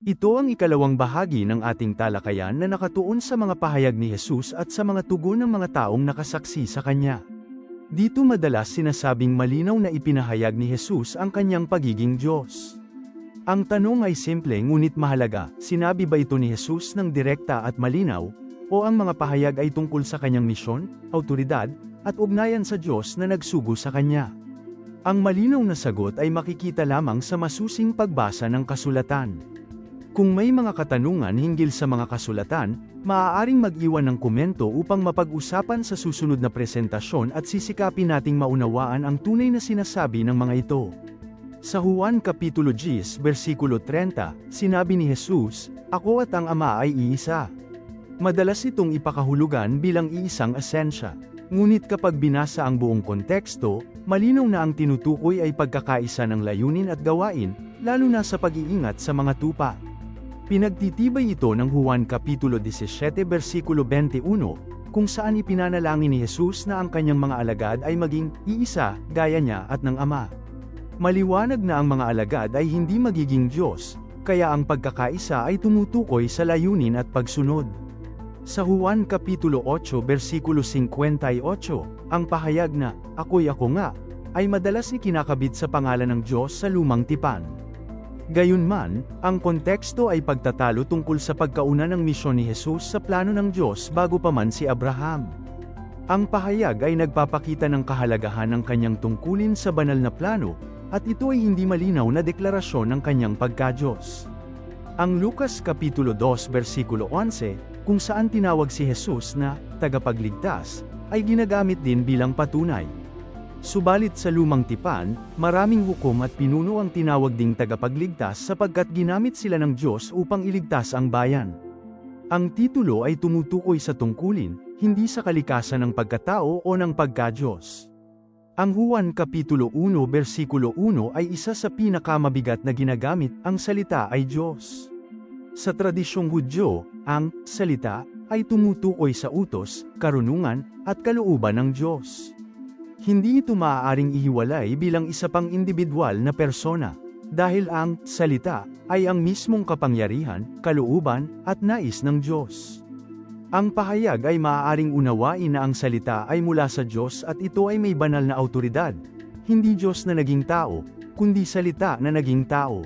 Ito ang ikalawang bahagi ng ating talakayan na nakatuon sa mga pahayag ni Jesus at sa mga tugon ng mga taong nakasaksi sa Kanya. Dito madalas sinasabing malinaw na ipinahayag ni Jesus ang Kanyang pagiging Diyos. Ang tanong ay simple ngunit mahalaga, sinabi ba ito ni Jesus ng direkta at malinaw, o ang mga pahayag ay tungkol sa Kanyang misyon, awtoridad, at ugnayan sa Diyos na nagsugo sa Kanya? Ang malinaw na sagot ay makikita lamang sa masusing pagbasa ng kasulatan. Kung may mga katanungan hinggil sa mga kasulatan, maaaring mag-iwan ng komento upang mapag-usapan sa susunod na presentasyon at sisikapin nating maunawaan ang tunay na sinasabi ng mga ito. Sa Juan Kapitulo 10, versikulo 30, sinabi ni Jesus, "Ako at ang Ama ay iisa." Madalas itong ipakahulugan bilang iisang esensya. Ngunit kapag binasa ang buong konteksto, malinaw na ang tinutukoy ay pagkakaisa ng layunin at gawain, lalo na sa pag-iingat sa mga tupa. Pinagtitibay ito ng Juan Kapitulo 17 versikulo 21, kung saan ipinanalangin ni Jesus na ang kanyang mga alagad ay maging iisa, gaya niya at ng Ama. Maliwanag na ang mga alagad ay hindi magiging Diyos, kaya ang pagkakaisa ay tumutukoy sa layunin at pagsunod. Sa Juan Kapitulo 8 versikulo 58, ang pahayag na, "Ako'y ako nga," ay madalas ikinakabit sa pangalan ng Diyos sa lumang tipan. Gayunman, ang konteksto ay pagtatalo tungkol sa pagkauna ng misyon ni Jesus sa plano ng Diyos bago pa man si Abraham. Ang pahayag ay nagpapakita ng kahalagahan ng kanyang tungkulin sa banal na plano, at ito ay hindi malinaw na deklarasyon ng kanyang pagka-Diyos. Ang Lucas Kapitulo 2 versikulo 11, kung saan tinawag si Jesus na tagapagligtas, ay ginagamit din bilang patunay. Subalit sa lumang tipan, maraming hukom at pinuno ang tinawag ding tagapagligtas sapagkat ginamit sila ng Diyos upang iligtas ang bayan. Ang titulo ay tumutukoy sa tungkulin, hindi sa kalikasan ng pagkatao o ng pagka-Diyos. Ang Juan Kapitulo 1 versikulo 1 ay isa sa pinakamabigat na ginagamit, ang salita ay Diyos. Sa tradisyong Hudyo, ang salita ay tumutukoy sa utos, karunungan, at kalooban ng Diyos. Hindi ito maaaring ihiwalay bilang isa pang individual na persona, dahil ang salita ay ang mismong kapangyarihan, kalooban, at nais ng Diyos. Ang pahayag ay maaaring unawain na ang salita ay mula sa Diyos at ito ay may banal na awtoridad, hindi Diyos na naging tao, kundi salita na naging tao.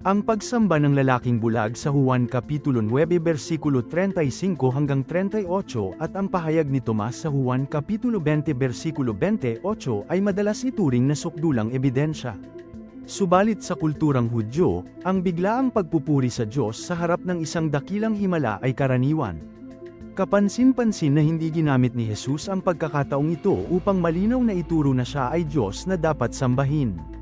Ang pagsamba ng lalaking bulag sa Juan Kapitulo 9 versikulo 35 hanggang 38 at ang pahayag ni Tomas sa Juan Kapitulo 20 versikulo 28 ay madalas ituring na sukdulang ebidensya. Subalit sa kulturang Hudyo, ang biglaang pagpupuri sa Diyos sa harap ng isang dakilang himala ay karaniwan. Kapansin-pansin na hindi ginamit ni Jesus ang pagkakataong ito upang malinaw na ituro na siya ay Diyos na dapat sambahin.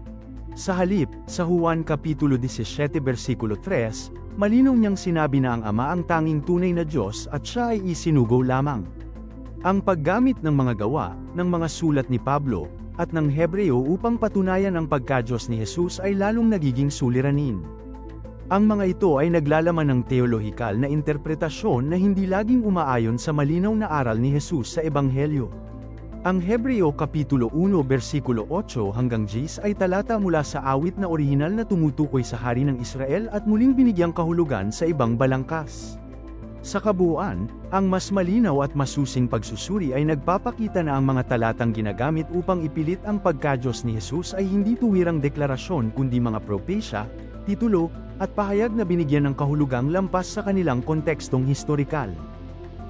Sa halip, sa Juan Kapitulo 17 versikulo 3, malinaw niyang sinabi na ang Ama ang tanging tunay na Diyos at siya ay isinugo lamang. Ang paggamit ng mga gawa, ng mga sulat ni Pablo, at ng Hebreo upang patunayan ang pagka-Diyos ni Jesus ay lalong nagiging suliranin. Ang mga ito ay naglalaman ng teolohikal na interpretasyon na hindi laging umaayon sa malinaw na aral ni Jesus sa Ebanghelyo. Ang Hebreo Kapitulo 1 versikulo 8 hanggang 10 ay talata mula sa awit na orihinal na tumutukoy sa hari ng Israel at muling binigyang kahulugan sa ibang balangkas. Sa kabuuan, ang mas malinaw at masusing pagsusuri ay nagpapakita na ang mga talatang ginagamit upang ipilit ang pagka-Diyos ni Jesus ay hindi tuwirang deklarasyon kundi mga propesya, titulo, at pahayag na binigyan ng kahulugang lampas sa kanilang kontekstong historikal.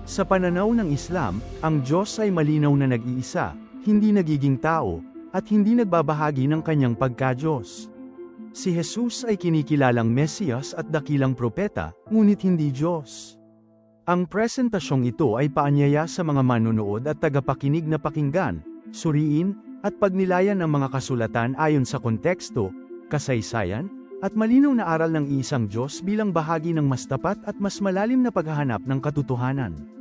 Sa pananaw ng Islam, ang Diyos ay malinaw na nag-iisa, hindi nagiging tao, at hindi nagbabahagi ng kanyang pagka-Diyos. Si Jesus ay kinikilalang Mesiyas at dakilang propeta, ngunit hindi Diyos. Ang presentasyong ito ay paanyaya sa mga manunood at tagapakinig na pakinggan, suriin, at pagnilayan ang mga kasulatan ayon sa konteksto, kasaysayan, at malinaw na aral ng isang Diyos bilang bahagi ng mas tapat at mas malalim na paghahanap ng katotohanan.